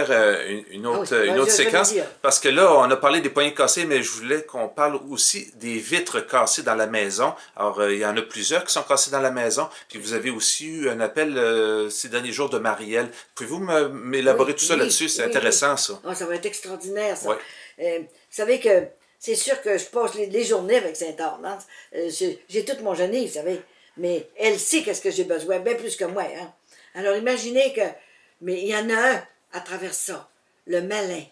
Ah oui, une ben, autre je vais vous séquence, dire. parce que là, on a parlé des poignées cassées, mais je voulais qu'on parle aussi des vitres cassées dans la maison. Alors, il y en a plusieurs qui sont cassées dans la maison, puis vous avez aussi eu un appel ces derniers jours de Marielle. Pouvez-vous m'élaborer Oui, tout ça oui, là-dessus? C'est oui, oui. intéressant, ça. Ah, ça va être extraordinaire, Oui. ça. Vous savez que c'est sûr que je passe les journées avec Sainte-Anne. Hein. J'ai toute mon genie, vous savez. Mais elle sait qu'est-ce que j'ai besoin, bien plus que moi. Hein. Alors imaginez que... Mais il y en a un à travers ça. Le malin.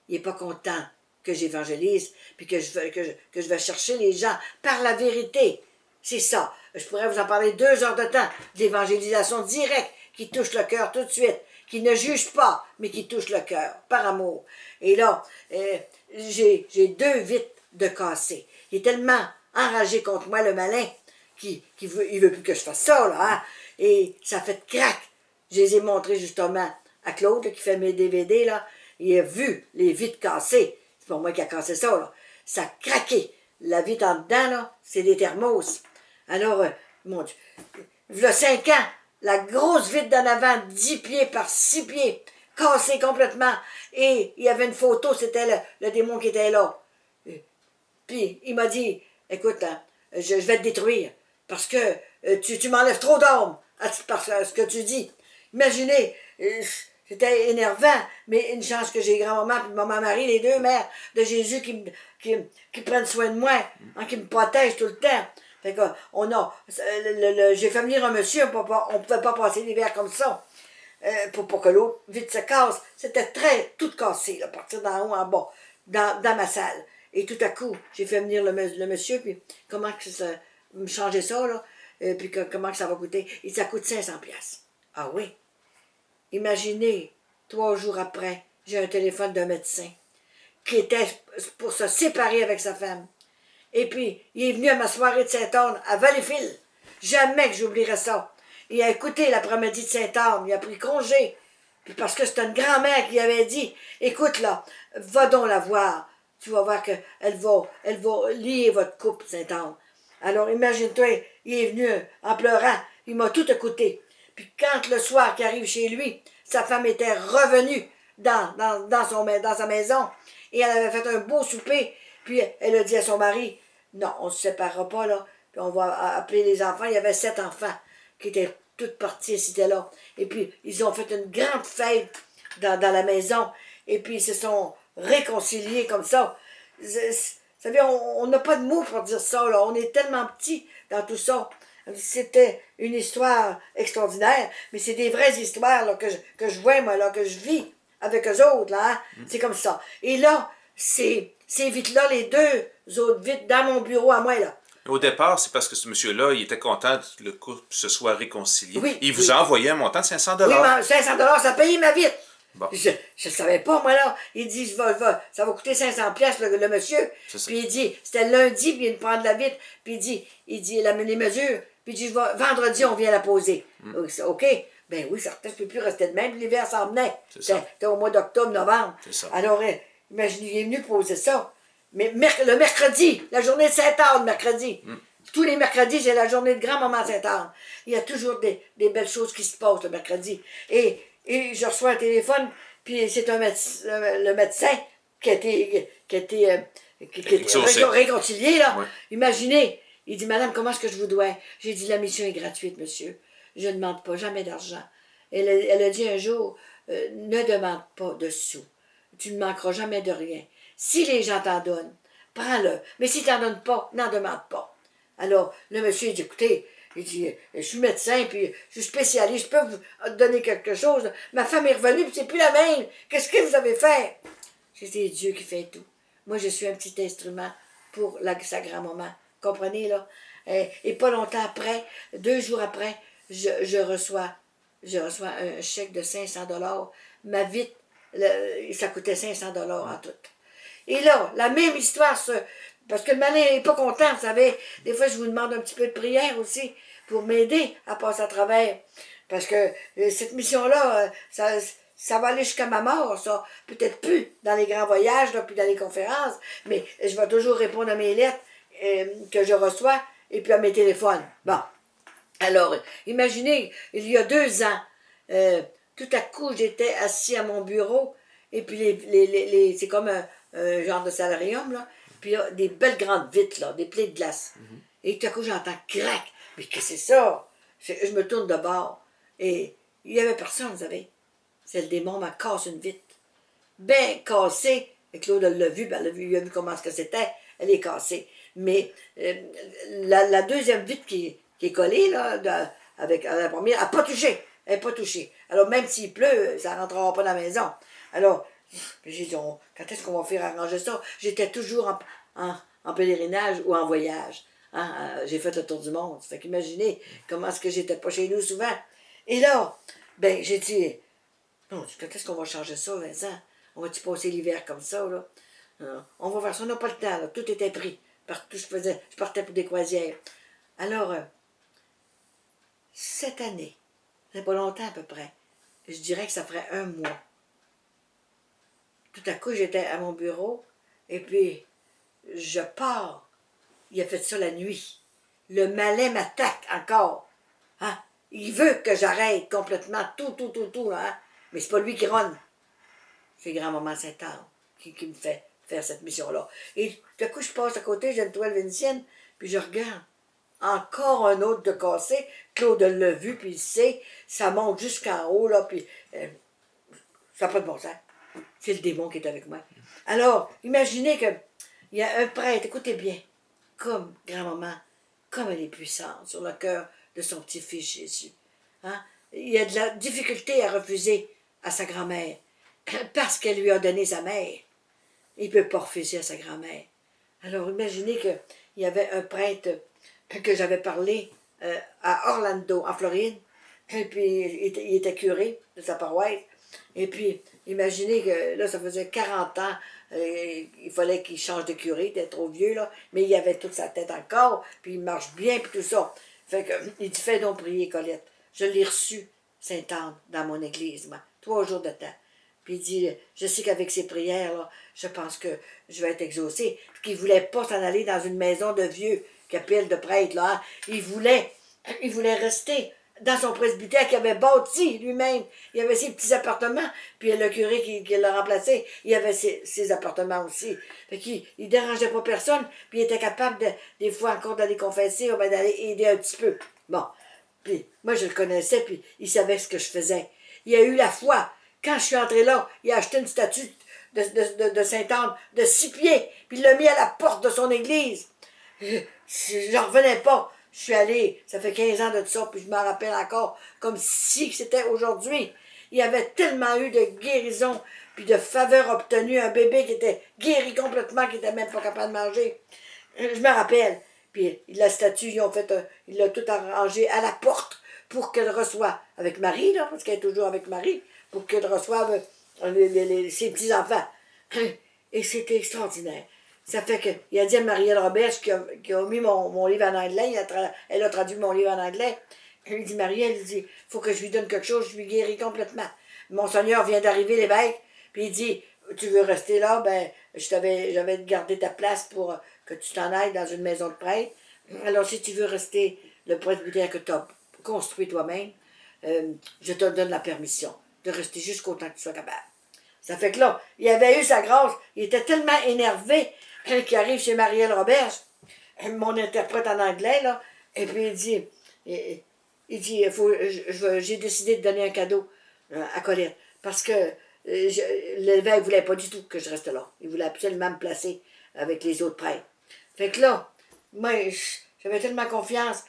Il n'est pas content que j'évangélise, puis que je vais chercher les gens par la vérité. C'est ça. Je pourrais vous en parler 2 heures de temps, de l'évangélisation directe qui touche le cœur tout de suite, qui ne juge pas, mais qui touche le cœur, par amour. Et là, j'ai 2 vitres de cassé. Il est tellement enragé contre moi, le malin, il veut plus que je fasse ça, là, hein? Et ça fait crac. Je les ai montrés justement à Claude, là, qui fait mes DVD, là. Il a vu les vitres cassées. C'est pas moi qui a cassé ça, là. Ça a craqué. La vitre en dedans, là, c'est des thermos. Alors, mon Dieu, il y a 5 ans, la grosse vitre d'en avant, 10 pieds par 6 pieds, cassée complètement. Et il y avait une photo, c'était le démon qui était là. Puis il m'a dit, écoute, hein, je vais te détruire, parce que tu m'enlèves trop d'âme par ce que tu dis. Imaginez, c'était énervant, mais une chance que j'ai grand-maman et maman-Marie, les 2 mères de Jésus qui prennent soin de moi, hein, qui me protègent tout le temps. Fait que j'ai fait venir un monsieur, on ne pouvait pas passer l'hiver comme ça, pour que l'autre vite se casse. C'était tout cassé, là, à partir d'en haut en bas, dans ma salle. Et tout à coup, j'ai fait venir le monsieur, puis comment que ça, me changer ça, là, puis comment que ça va coûter. Et ça coûte 500$. Ah oui. Imaginez, 3 jours après, j'ai un téléphone d'un médecin qui était pour se séparer avec sa femme. Et puis, il est venu à ma soirée de Sainte-Anne à Valleyfield. Jamais que j'oublierai ça. Il a écouté l'après-midi de Sainte-Anne, il a pris congé. Puis parce que c'était une grand-mère qui avait dit, écoute là, va donc la voir. Tu vas voir qu'elle va lier votre couple, Sainte-Anne. Alors imagine-toi, il est venu en pleurant, il m'a tout écouté. Puis quand le soir qu'il arrive chez lui, sa femme était revenue dans sa maison et elle avait fait un beau souper. Puis elle a dit à son mari, non, on ne se séparera pas là, puis on va appeler les enfants. Il y avait 7 enfants qui étaient toutes parties, c'était là. Et puis ils ont fait une grande fête dans la maison et puis ils se sont réconciliés comme ça. Vous savez, on n'a pas de mots pour dire ça, là. On est tellement petits dans tout ça. C'était une histoire extraordinaire, mais c'est des vraies histoires là, que je vois, moi, là, que je vis avec eux autres, là. Hein? C'est comme ça. Et là, ces vitres-là, les 2 autres vitres dans mon bureau à moi, là. Au départ, c'est parce que ce monsieur-là, il était content que le couple se soit réconcilié. Oui, Il vous oui. a envoyé un montant de 500 Oui, dollars. mais 500$, ça a payé ma vitre. Bon, Je ne savais pas, moi, là. Il dit, ça va coûter 500$, le monsieur. c'est ça. Puis il dit, c'était lundi, puis il me prend de la vitre. Puis il dit les mesures. Puis il dit, vendredi, on vient la poser. OK? Ben oui, certain, je ne peux plus rester de même. L'hiver s'en venait. C'était au mois d'octobre, novembre. C'est ça. Alors, imaginez, il est venu poser ça. Mais le mercredi, la journée de Sainte-Anne, mercredi. Tous les mercredis, c'est la journée de grand-maman Sainte-Anne. Il y a toujours des belles choses qui se passent le mercredi. Et je reçois un téléphone, puis c'est le médecin qui a été réconcilié, là. Ouais. Imaginez, il dit, madame, comment est-ce que je vous dois? J'ai dit, la mission est gratuite, monsieur. Je ne demande pas jamais d'argent. Elle a dit un jour, ne demande pas de sous. Tu ne manqueras jamais de rien. Si les gens t'en donnent, prends-le. Mais si tu n'en donnes pas, n'en demande pas. Alors, le monsieur, il dit, écoutez, il dit, je suis médecin, puis je suis spécialiste, je peux vous donner quelque chose. Ma femme est revenue, puis c'est plus la même. Qu'est-ce que vous avez fait? C'est Dieu qui fait tout. Moi, je suis un petit instrument pour sa grand-maman. Comprenez, là? Et pas longtemps après, 2 jours après, je reçois un chèque de 500$. Ma vitre, ça coûtait 500$ en tout. Et là, la même histoire, parce que le malin n'est pas content, vous savez. Des fois, je vous demande un petit peu de prière aussi pour m'aider à passer à travers. Parce que cette mission-là, ça va aller jusqu'à ma mort, ça. Peut-être plus dans les grands voyages, là, puis dans les conférences, mais je vais toujours répondre à mes lettres que je reçois et puis à mes téléphones. Bon. Alors, imaginez, il y a 2 ans, tout à coup, j'étais assis à mon bureau Et puis, c'est comme un genre de salarium, là. Puis, il y a des belles grandes vitres, là, des plaies de glace. Et tout à coup, j'entends crac. Mais qu'est-ce que c'est ça? Je me tourne de bord. Et il n'y avait personne, vous savez. C'est le démon m'a cassé une vitre. Ben cassée. Et Claude l'a vu, ben, il a vu comment c'était. Elle est cassée. Mais la deuxième vitre qui est collée, là, avec la première, elle n'a pas touché. Elle n'est pas touchée. Alors, même s'il pleut, ça ne rentrera pas dans la maison. Alors, j'ai dit, quand est-ce qu'on va faire arranger ça? J'étais toujours en pèlerinage ou en voyage. Hein? J'ai fait le tour du monde. Fait qu'imaginez comment est-ce que j'étais pas chez nous souvent. Et là, ben, j'ai dit, non, quand est-ce qu'on va changer ça, Vincent? On va-tu passer l'hiver comme ça, là? On va faire ça, on n'a pas le temps, là. Tout était pris. Partout, je partais pour des croisières. Alors, cette année, ça fait pas longtemps à peu près, je dirais que ça ferait 1 mois. Tout à coup, j'étais à mon bureau, et puis, je pars. Il a fait ça la nuit. Le malin m'attaque encore. Hein? Il veut que j'arrête complètement tout, là, hein? Mais c'est pas lui qui ronne. C'est grand-maman Sainte-Anne qui me fait faire cette mission-là. Et tout à coup, je passe à côté, j'ai une toile vénitienne, puis je regarde. Encore un autre de cassé. Claude l'a vu, puis il sait, ça monte jusqu'en haut, là, puis ça n'a pas de bon sens. C'est le démon qui est avec moi. Alors, imaginez qu'il y a un prêtre, écoutez bien, comme grand-maman, comme elle est puissante sur le cœur de son petit-fils Jésus. Hein? Il y a de la difficulté à refuser à sa grand-mère, parce qu'elle lui a donné sa mère. Il ne peut pas refuser à sa grand-mère. Alors, imaginez qu'il y avait un prêtre que j'avais parlé à Orlando, en Floride, et puis il était curé de sa paroisse. Et puis, imaginez que là, ça faisait 40 ans, il fallait qu'il change de curé, il était trop vieux, là, mais il avait toute sa tête encore, puis il marche bien, puis tout ça. Fait que, il dit, fais donc prier, Colette. Je l'ai reçu, Sainte-Anne, dans mon église, moi, 3 jours de temps. Puis il dit, je sais qu'avec ces prières, là, je pense que je vais être exaucé. Puis qu'il ne voulait pas s'en aller dans une maison de vieux, capelle de prêtre, là. Hein. Il voulait rester dans son presbytère qu'il avait bâti lui-même. Il y avait ses petits appartements, puis le curé qui l'a remplacé, il y avait ses appartements aussi. Fait qu'il ne dérangeait pas personne, puis il était capable, des fois encore d'aller confesser, ou d'aller aider un petit peu. Bon, puis moi je le connaissais, puis il savait ce que je faisais. Il a eu la foi. Quand je suis entré là, il a acheté une statue de Sainte-Anne de 6 pieds, puis il l'a mis à la porte de son église. J'en revenais pas. Je suis allée, ça fait 15 ans de ça, puis je m'en rappelle encore comme si c'était aujourd'hui. Il y avait tellement eu de guérison, puis de faveur obtenue, un bébé qui était guéri complètement, qui n'était même pas capable de manger. Je me rappelle. Puis la statue, il l'a tout arrangé à la porte pour qu'elle reçoive, avec Marie, là, parce qu'elle est toujours avec Marie, pour qu'elle reçoive ses petits-enfants. Et c'était extraordinaire. Ça fait qu'il a dit à Marielle Roberge, qui a mis mon livre en anglais, elle a traduit mon livre en anglais. Il dit, Marielle, il dit, il faut que je lui donne quelque chose, je lui guéris complètement. Monseigneur vient d'arriver, l'évêque, puis il dit, tu veux rester là, ben, j'avais gardé ta place pour que tu t'en ailles dans une maison de prêtre. Alors, si tu veux rester le presbytère que tu as construit toi-même, je te donne la permission de rester jusqu'au temps que tu sois capable. Ça fait que là, il avait eu sa grâce, il était tellement énervé qu'il arrive chez Marielle Roberge, mon interprète en anglais, là, et puis il dit, j'ai décidé de donner un cadeau à Colette, parce que l'évêque ne voulait pas du tout que je reste là. Il voulait absolument me placer avec les autres prêtres. Fait que là, moi, j'avais tellement confiance,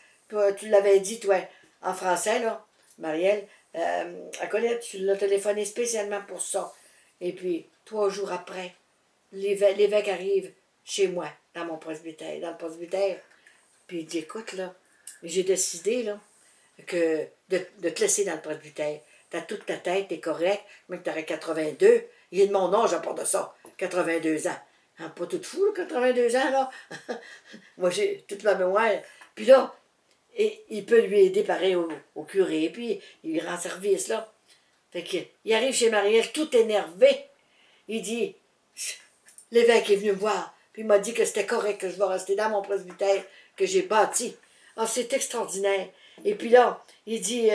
tu l'avais dit, toi, en français, là, Marielle, à Colette, tu l'as téléphoné spécialement pour ça. Et puis, 3 jours après, l'évêque arrive chez moi, dans mon presbytère, dans le presbytère. Puis il dit, écoute, là, j'ai décidé, là, que de te laisser dans le presbytère. T'as toute ta tête, t'es correct, même que t'aurais 82. Il est de mon âge à part de ça, 82 ans. Hein, pas tout fou, là, 82 ans, là. Moi, j'ai toute ma mémoire. Puis là, il peut lui aider pareil au curé, puis il lui rend service, là. Fait qu'il arrive chez Marielle tout énervé. Il dit, l'évêque est venu me voir, puis il m'a dit que c'était correct, que je vais rester dans mon presbytère que j'ai bâti. Ah, c'est extraordinaire. Et puis là, il dit,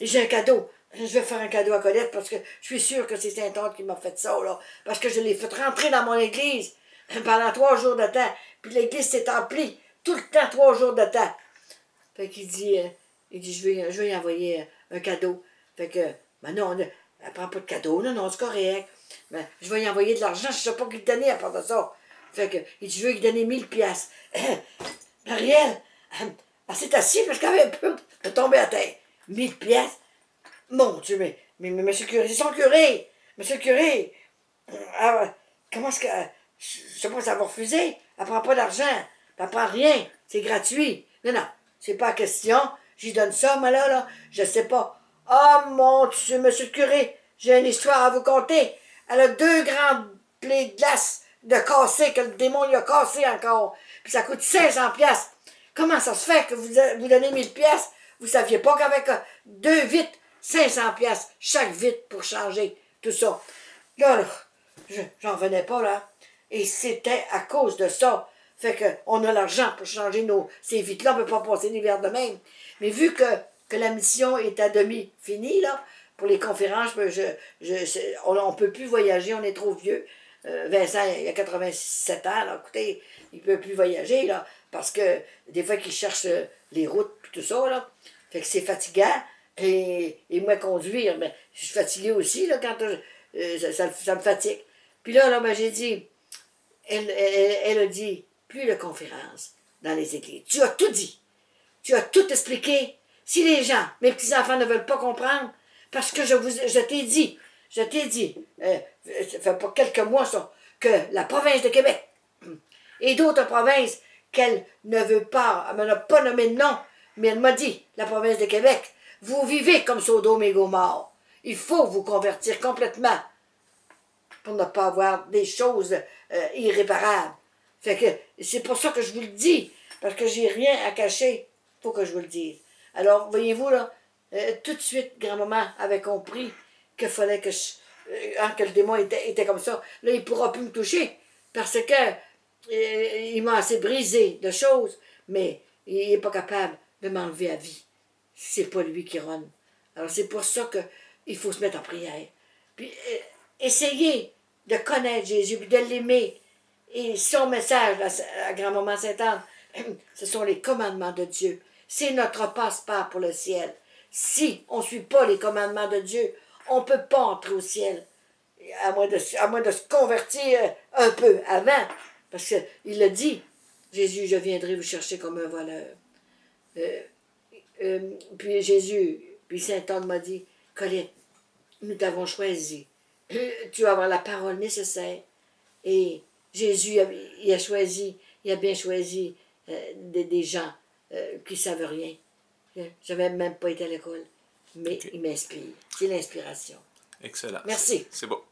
j'ai un cadeau je vais faire un cadeau à Colette parce que je suis sûre que c'est Saint-Anne qui m'a fait ça, là. Parce que je l'ai fait rentrer dans mon église pendant 3 jours de temps. Puis l'église s'est emplie tout le temps, 3 jours de temps. Fait qu'il dit, je vais lui envoyer un cadeau. Fait que, ben non, elle prend pas de cadeau, non, c'est correct. Ben, je vais lui envoyer de l'argent, je sais pas qui lui donner à part de ça. Fait que, il dit, je veux lui donner 1000 piastres. Marielle, elle s'est assise parce qu'elle avait peur de tomber à terre. 1000 piastres? Mon Dieu, mais monsieur le curé, c'est son curé. Monsieur le curé, comment est-ce que, je sais pas si elle va refuser. Elle prend pas d'argent. Elle prend rien. C'est gratuit. Non, c'est pas question. J'y donne ça, moi là, je sais pas. Oh mon Dieu, monsieur le curé, j'ai une histoire à vous conter. Elle a 2 grandes plaies de glace de casser, que le démon lui a cassé encore. Puis ça coûte 500 piastres. Comment ça se fait que vous donnez 1000 piastres? Vous saviez pas qu'avec 2 vitres, 500 piastres, chaque vitre pour changer tout ça. Là, j'en venais pas, là. Et c'était à cause de ça. Fait qu'on a l'argent pour changer ces vitres-là, on ne peut pas passer l'hiver de même. Mais vu que la mission est à demi finie, là, pour les conférences, on ne peut plus voyager, on est trop vieux. Vincent, il a 87 ans, là, écoutez, il ne peut plus voyager, là, parce que des fois qu'il cherche les routes et tout ça, là. Fait que c'est fatigant. Et moi, conduire, mais je suis fatiguée aussi, là, quand ça me fatigue. Puis là ben, j'ai dit, elle a dit, plus de conférences dans les églises. Tu as tout dit. Tu as tout expliqué. Si les gens, mes petits-enfants ne veulent pas comprendre, parce que je t'ai dit, ça fait pas quelques mois ça, que la province de Québec et d'autres provinces qu'elle ne veut pas, elle ne m'a pas nommé de nom, mais elle m'a dit, la province de Québec, vous vivez comme Sodome et Gomorrhe. Il faut vous convertir complètement pour ne pas avoir des choses irréparables. Fait que c'est pour ça que je vous le dis, parce que j'ai rien à cacher. Il faut que je vous le dise. Alors, voyez-vous, là, tout de suite, grand-maman avait compris qu'il fallait que que le démon était comme ça. Là, il ne pourra plus me toucher, parce que il m'a assez brisé de choses, mais il n'est pas capable de m'enlever à vie. C'est pas lui qui ronne. Alors, c'est pour ça qu'il faut se mettre en prière. Puis, essayez de connaître Jésus, puis de l'aimer. Et son message à grand-maman Sainte-Anne, ce sont les commandements de Dieu. C'est notre passe-part pour le ciel. Si on ne suit pas les commandements de Dieu, on ne peut pas entrer au ciel. À moins de se convertir un peu avant. Parce qu'il a dit, Jésus, je viendrai vous chercher comme un voleur. Puis Saint-Anne m'a dit, Colette, nous t'avons choisi. Tu vas avoir la parole nécessaire. Et Jésus, il a bien choisi des gens qui ne savent rien. Je n'avais même pas été à l'école. Mais il m'inspire. C'est l'inspiration. Excellent. Merci. C'est beau.